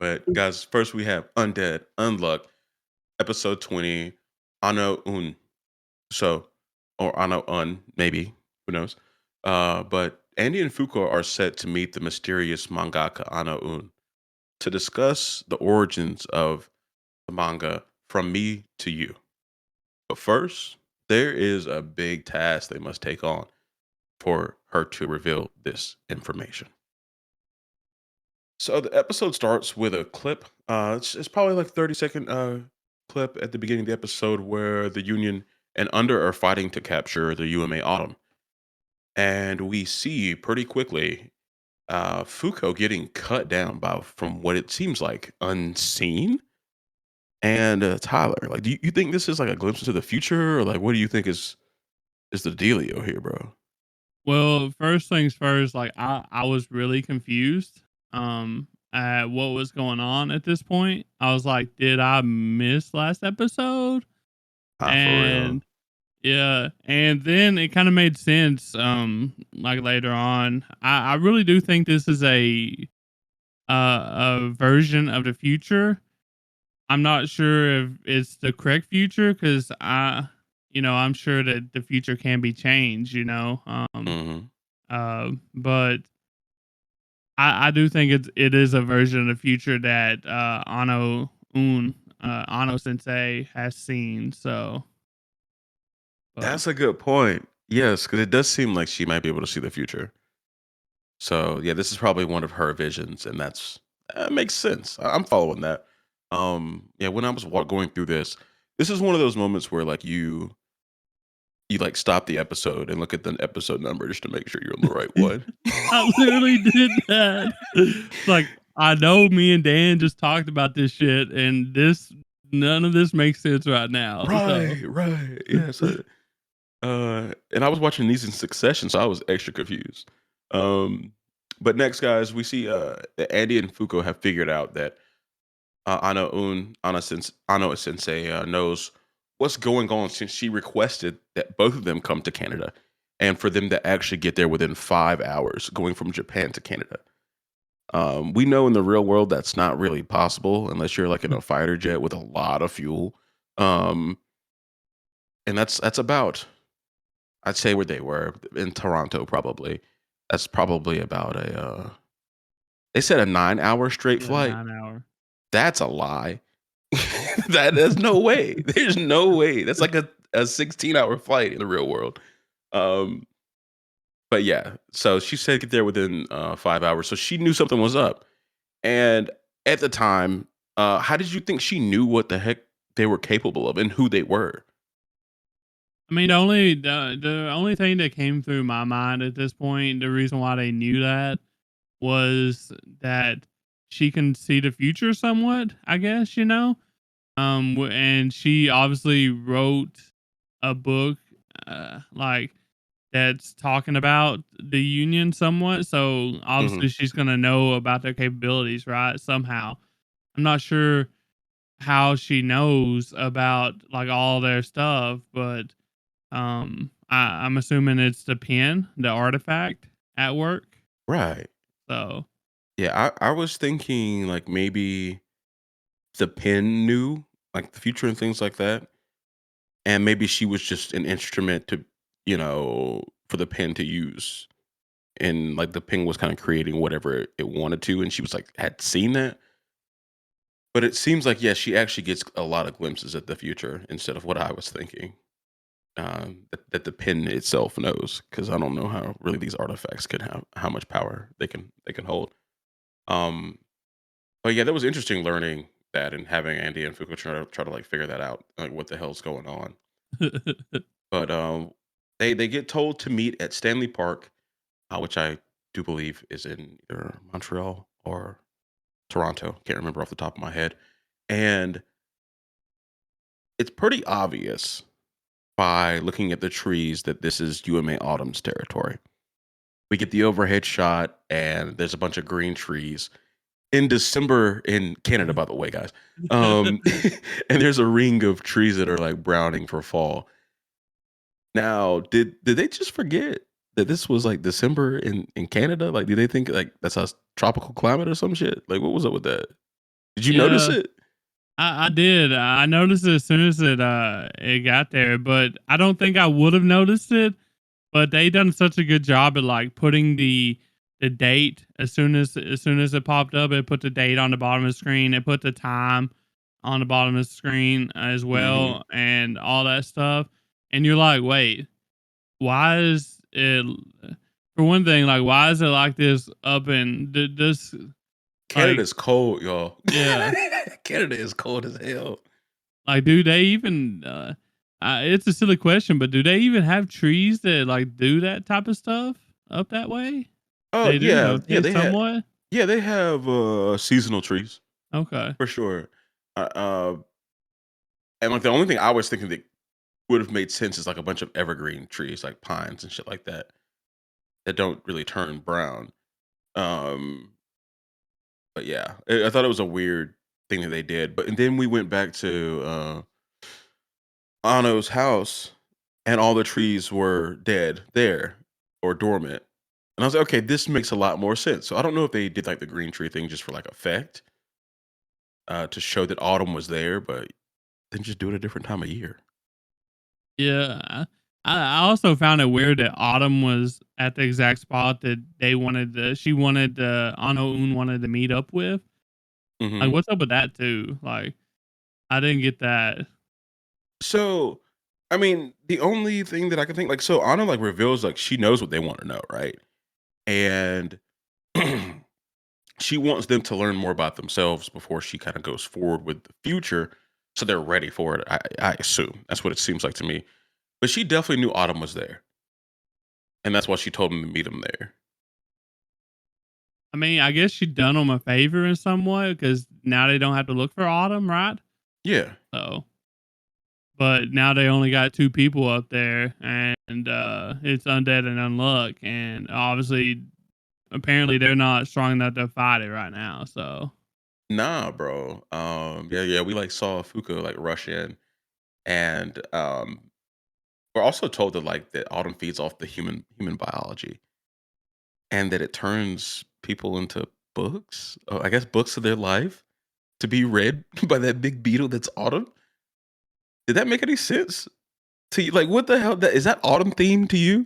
But guys, first we have Undead Unluck, episode 20, Ano Un. So, or Ano Un, maybe. Who knows? But Andy and Fuko are set to meet the mysterious mangaka Ano Un to discuss the origins of the manga From Me to You. But first, there is a big task they must take on for her to reveal this information. So the episode starts with a clip. It's probably like 30-second clip at the beginning of the episode where the Union and Under are fighting to capture the UMA Autumn. And we see pretty quickly Fuko getting cut down by, from what it seems like, unseen. And Tyler, like, do you think this is like a glimpse into the future, or like, what do you think is the dealio here, bro? Well, first things first, like I was really confused at what was going on at this point. I was like, did I miss last episode? Ah, for real. And yeah, and then it kind of made sense like later on. I really do think this is a version of the future. I'm not sure if it's the correct future cuz I'm sure that the future can be changed. Hmm. But I do think it is a version of the future that Ano Sensei has seen. So, but That's a good point. Yes, because it does seem like she might be able to see the future. So yeah, this is probably one of her visions, and that makes sense. I'm following that. Yeah, when I was going through this is one of those moments where like you like stop the episode and look at the episode number just to make sure you're on the right one. I literally did that. Like I know me and Dan just talked about this shit, and this none of this makes sense right now. So Right, right. Yeah. So, and I was watching these in succession, so I was extra confused. Um, but next, guys, we see that Andy and Fuko have figured out that Ano Sensei knows what's going on since she requested that both of them come to Canada and for them to actually get there within 5 hours going from Japan to Canada. We know in the real world that's not really possible unless you're like in a fighter jet with a lot of fuel. Um, and that's about, I'd say, where they were in Toronto, probably. That's probably about they said a 9 hour straight yeah, flight. 9 hour. That's a lie. There's no way. There's no way. That's like a 16-hour flight in the real world. Um, but yeah, so she said get there within 5 hours. So she knew something was up. And at the time, how did you think she knew what the heck they were capable of and who they were? I mean, the only thing that came through my mind at this point, the reason why they knew that was that she can see the future somewhat. I guess and she obviously wrote a book, like that's talking about the union somewhat. So Hmm. obviously she's gonna know about their capabilities, right? Somehow, I'm not sure how she knows about like all their stuff, but I'm assuming it's the pin, the artifact at work. Right. So Yeah, I was thinking like maybe the pen knew like the future and things like that. And maybe she was just an instrument to, for the pen to use. And like the pen was kind of creating whatever it wanted to. And she was like, had seen that. But it seems like, yeah, she actually gets a lot of glimpses at the future instead of what I was thinking. That the pen itself knows, because I don't know how really these artifacts can have how much power they can hold. Um, but yeah, that was interesting learning that and having Andy and Fuko try to like figure that out, like what the hell's going on. But they get told to meet at Stanley Park, which I do believe is in either Montreal or Toronto. Can't remember off the top of my head. And it's pretty obvious by looking at the trees that this is UMA Autumn's territory. We get the overhead shot, and there's a bunch of green trees in December in Canada, by the way, guys. Um, and there's a ring of trees that are like browning for fall. Now, did they just forget that this was like December in Canada? Like, did they think like that's a tropical climate or some shit? Like, what was up with that? Did you notice Yeah, it? I did. I noticed it as soon as it got there, but I don't think I would have noticed it. But they done such a good job at like putting the date as soon as it popped up. It put the date on the bottom of the screen. It put the time on the bottom of the screen as Mhm. well, and all that stuff. And you're like, wait, why is it? For one thing, like, why is it like this up in this? Like, Canada's cold, y'all. yeah, Canada is cold as hell. like, do they even? It's a silly question, but do they even have trees that like do that type of stuff up that way? Oh, They do, yeah, don't yeah, they? they had Somewhat. yeah, they have, seasonal trees Okay. for sure. Uh, uh, and, like, the only thing I was thinking that would have made sense is, like, a bunch of evergreen trees, like pines and shit like that, that don't really turn brown. Um, but yeah, I thought it was a weird thing that they did, but and then we went back to, Anno's house, and all the trees were dead there or dormant. And I was like, "Okay, this makes a lot more sense." So I don't know if they did, like, the green tree thing just for, like, effect, to show that autumn was there, but then just do it a different time of year. Yeah. I also found it weird that Autumn was at the exact spot that she wanted Ano Un wanted to meet up with. Like, Mhm. what's up with that too? Like, I didn't get that. So, I mean, the only thing that I can think like, so Anna, like, reveals, like, she knows what they wanna know, right? And she wants them to learn more about themselves before she kinda goes forward with the future, so they're ready for it, I assume. That's what it seems like to me. But she definitely knew Autumn was there, and that's why she told him to meet him there. I mean, I guess she done them a favor in some way because now they don't have to look for Autumn, right? Yeah. So, but now they only got two people up there, and it's Undead and Unluck, and obviously, apparently, they're not strong enough to fight it right now. So, Nah, bro. Yeah, yeah, we, like, saw Fuko, like, rush in, and, we're also told that, like, that Autumn feeds off the human biology. And that it turns people into books? I guess books of their life to be read by that big beetle that's Autumn? Did that make any sense to you? Like, what the hell? That is that Autumn theme to you?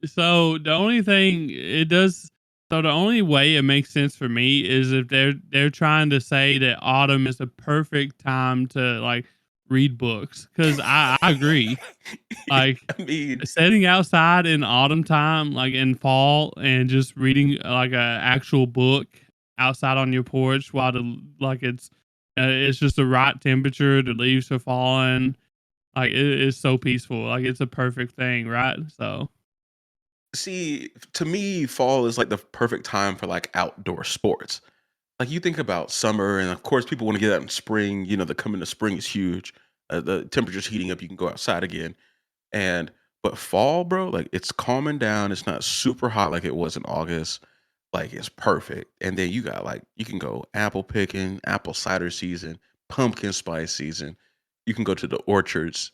So the only thing it does so the only way it makes sense for me is if they're trying to say that autumn is the perfect time to like read books because I agree like I mean, sitting outside in autumn time like in fall and just reading like a actual book outside on your porch while the like it's just the right temperature, the leaves are falling, like it is so peaceful, like it's a perfect thing, right? So see, to me, fall is like the perfect time for like outdoor sports. Like you think about summer, and of course, people want to get out in spring. You know, the coming to spring is huge. The temperature's heating up. You can go outside again. And but fall, bro, like it's calming down. It's not super hot like it was in August. Like it's perfect. And then you got like you can go apple picking, apple cider season, pumpkin spice season. You can go to the orchards.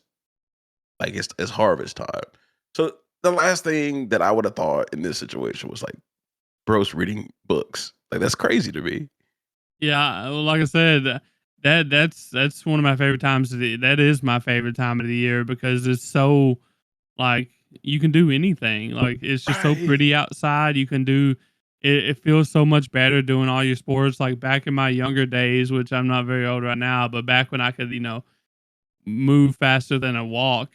Like it's harvest time. So the last thing that I would have thought in this situation was like bros reading books. Like that's crazy to me. yeah, well, like I said, that's one of my favorite times of the that is my favorite time of the year because it's so like you can do anything. Like it's just so Right. pretty outside. You can do it feels so much better doing all your sports. Like back in my younger days, which I'm not very old right now, but back when I could, move faster than a walk.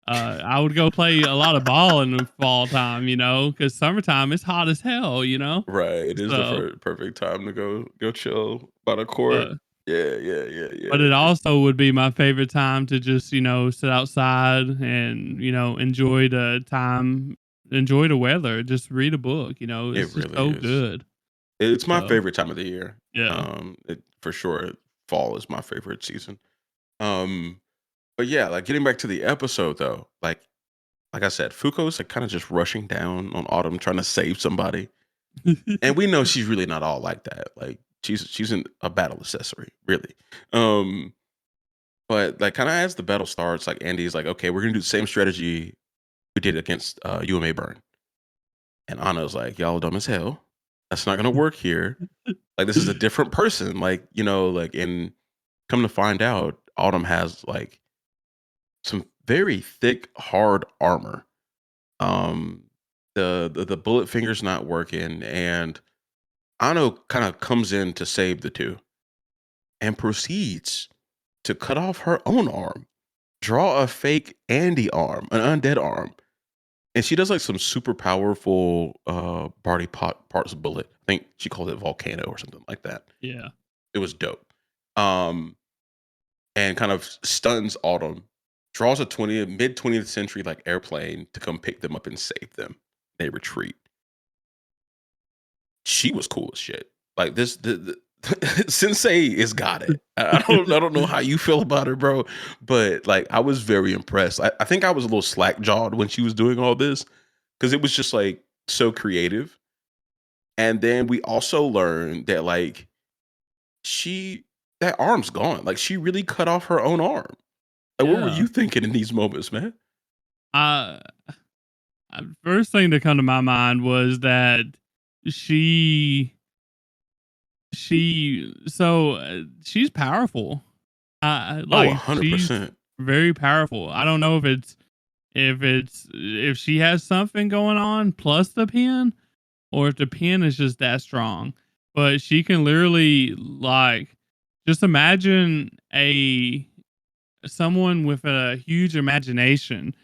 I would go play a lot of ball in the fall time, because summertime it's hot as hell. Right. It is the So, perfect time to go chill by the court. but Yeah, yeah, yeah, But yeah. it also would be my favorite time to just, sit outside and, enjoy the weather, just read a book, It it's just really so is. good. It's my So, favorite time of the year. yeah. For sure, fall is my favorite season. Um, but yeah, like getting back to the episode though, like I said, Fuko's like kind of just rushing down on Autumn trying to save somebody, and we know she's really not all like that. Like a battle accessory, really. Um, but like kind of as the battle starts, like Andy's like, okay, we're gonna do the same strategy we did against UMA Burn, and Anna's like, y'all dumb as hell. That's not gonna work here. Like, this is a different person. Like, like, and come to find out, Autumn has like some very thick, hard armor. Um, the bullet finger's not working, and Ano kind of comes in to save the two and proceeds to cut off her own arm, draw a fake Andy arm, an undead arm. And she does like some super powerful body parts bullet. I think she called it volcano or something like that. Yeah. It was dope. Um, and kind of stuns Autumn, draws a mid 20th century like airplane to come pick them up and save them. They retreat. She was cool as shit. Like the Sensei is got it. I don't know how you feel about her, bro, but like I was very impressed. I think I was a little slack jawed when she was doing all this because it was just like so creative. And then we also learned that like she that arm's gone. Like she really cut off her own arm. Like what were Yeah. you thinking in these moments, man? Uh, First thing to come to my mind was that she she's powerful. Oh, Like she's 100%. very powerful. I don't know if she has something going on plus the pen, or if the pen is just that strong. But she can literally like just imagine a someone with a huge imagination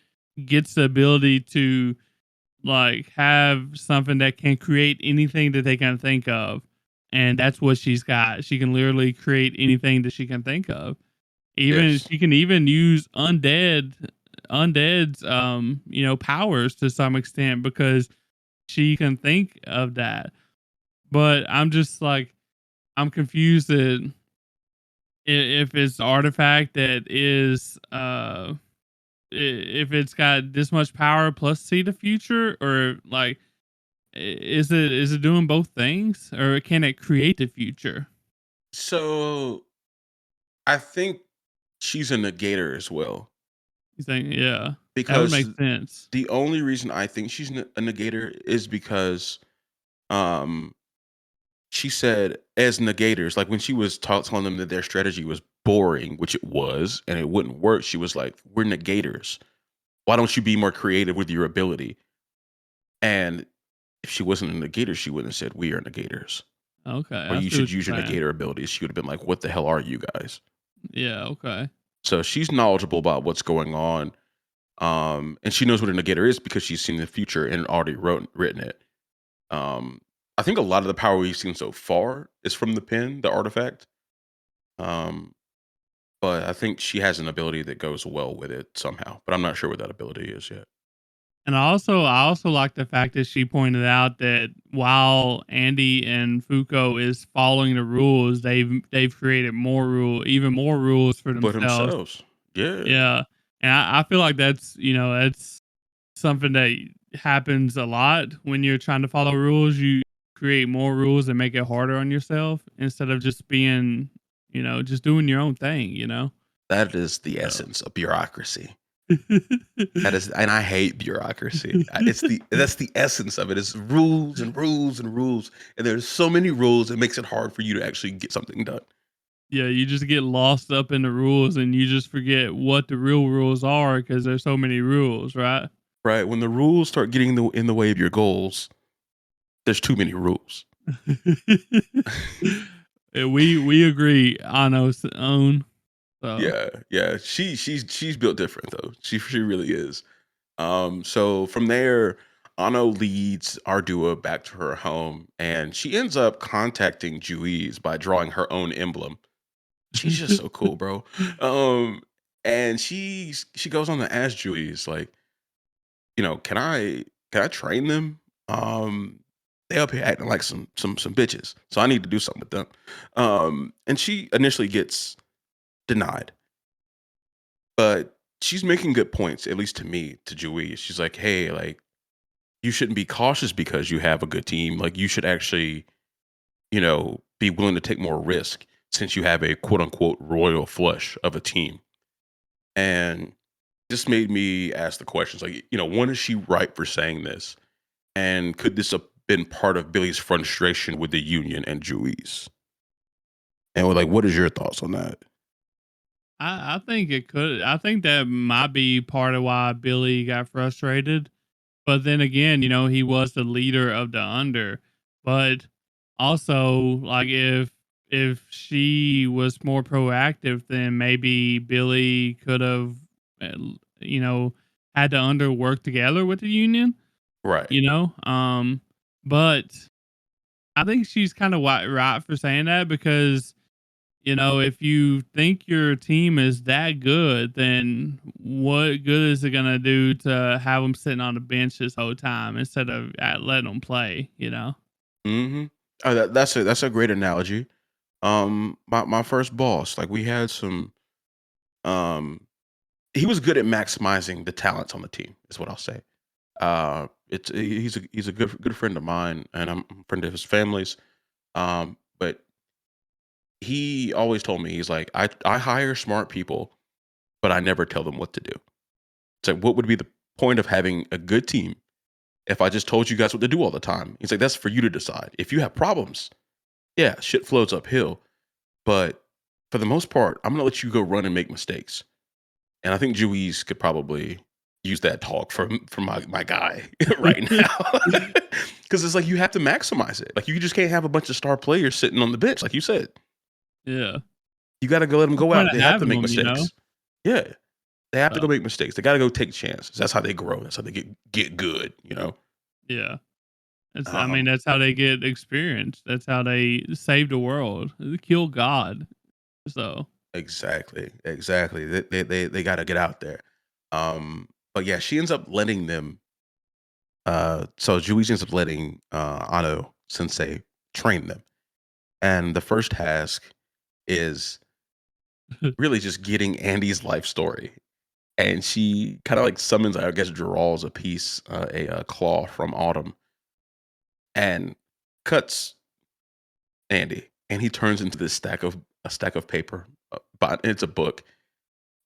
gets the ability to like have something that can create anything that they can think of. And that's what she's got. She can literally create anything that she can think of. Even Yes. she can even use undead's powers to some extent because she can think of that. But I'm just like I'm confused that if it's artifact that is if it's got this much power plus see the future, or like is it doing both things, or can it create the future? So I think she's a negator as well You think, yeah, that would because make sense. the only reason I think she's a negator is because um she said as negators, like when she was telling them that their strategy was boring, which it was, and it wouldn't work, she was like, we're negators. Why don't you be more creative with your ability? And if she wasn't a negator, she wouldn't have said we are negators. Okay, Or I you see should what use your you're saying. negator abilities. She would have been like, what the hell are you guys? Yeah, okay. So she's knowledgeable about what's going on. And she knows what a negator is because she's seen the future and already written it. Um, I think a lot of the power we've seen so far is from the pen, the artifact. Um, but I think she has an ability that goes well with it somehow. But I'm not sure what that ability is yet. And I also like the fact that she pointed out that while Andy and Fuko is following the rules, they've created even more rules for For themselves. themselves. Yeah. Yeah. And I feel like that's something that happens a lot when you're trying to follow rules. You create more rules and make it harder on yourself instead of just being, just doing your own thing. That is the So essence of bureaucracy. That is, and I hate bureaucracy. That's the essence of it. It's rules and rules and rules, and there's so many rules. It makes it hard for you to actually get something done. Yeah, you just get lost up in the rules and you just forget what the real rules are because there's so many rules, right? Right? When the rules start getting in the way of your goals, there's too many rules. Yeah, we agree on our own. So Yeah, yeah. She's built different though. She really is. So from there, Ano leads Ardua back to her home, and she ends up contacting Juiz by drawing her own emblem. She's just so cool, bro. Um, and she goes on to ask Juiz, like, can I train them? They up here acting like some bitches, so I need to do something with them. And she initially gets denied, but she's making good points, at least to me, to Juiz. She's like, hey, like you shouldn't be cautious because you have a good team. Like you should actually, be willing to take more risk since you have a quote unquote royal flush of a team. And this made me ask the questions like, when is she right for saying this? And could this been part of Billy's frustration with the union and Juice. And we're like, what is your thoughts on that? I think it could. I think that might be part of why Billy got frustrated. But then again, he was the leader of the under. But also, like if she was more proactive, then maybe Billy could have, uh, you know, had the under work together with the union. Right. You know, but I think she's kind of right for saying that because if you think your team is that good, then what good is it gonna do to have them sitting on the bench this whole time instead of letting them play? Hmm. Oh, that's a great analogy. My first boss, like we had some. Um, he was good at maximizing the talents on the team. Is what I'll say. He's a good friend of mine, and I'm a friend of his family's. But he always told me he's like, I hire smart people, but I never tell them what to do. So what would be the point of having a good team if I just told you guys what to do all the time? He's like, that's for you to decide. If you have problems, yeah, shit flows uphill. But for the most part, I'm gonna let you go run and make mistakes. And I think Juiz could probably use that talk from my guy right now. Because it's like you have to maximize it. Like you just can't have a bunch of star players sitting on the bench, like you said. Yeah. You got to go let them The go point out. of They have to having make them. mistakes. Yeah, they have to So go make mistakes. They got to go take chances. That's how they grow. That's how they get good. yeah. I mean, Um, that's how they get experience. That's how they save the world. They kill God. So exactly. They got to get out there. But yeah, she ends up letting them. So Juiz ends up letting Ano Sensei train them, and the first task is really just getting Andy's life story. And she kind of like summons, I guess, draws a piece, claw from Autumn, and cuts Andy, and he turns into this stack of paper. But it's a book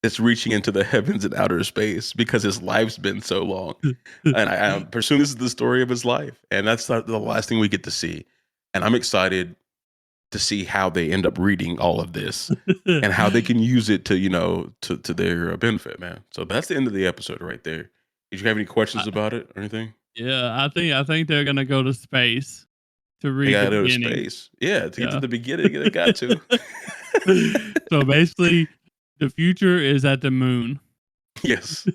that's reaching into the heavens and outer space because his life's been so long. And I presume this is the story of his life, and that's not the last thing we get to see. And I'm excited to see how they end up reading all of this and how they can use it to to their benefit, man. So that's the end of the episode right there. Did you have any questions I, about it or anything? yeah, I think they're gonna go to space to They read the gotta go to beginning. space. Yeah, to get to Yeah. the beginning, they got to. So basically, the future is at the moon. Yes.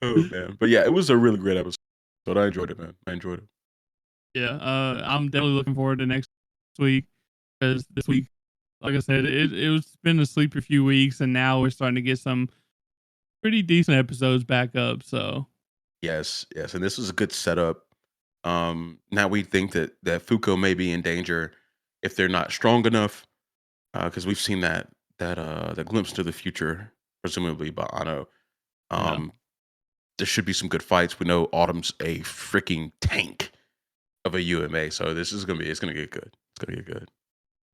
Oh man. But yeah, it was a really great episode. I enjoyed it, man. I enjoyed it. Yeah, I'm definitely looking forward to next week because this week, like I said, it was been a sleepy few weeks, and now we're starting to get some pretty decent episodes back up. So Yes, yes. And this was a good setup. Now we think that Fuko may be in danger if they're not strong enough. Because we've seen that glimpse into the future, presumably by Ano. yeah. Um, there should be some good fights. We know Autumn's a freaking tank of a UMA, so this is gonna be it's gonna get good. It's gonna get good.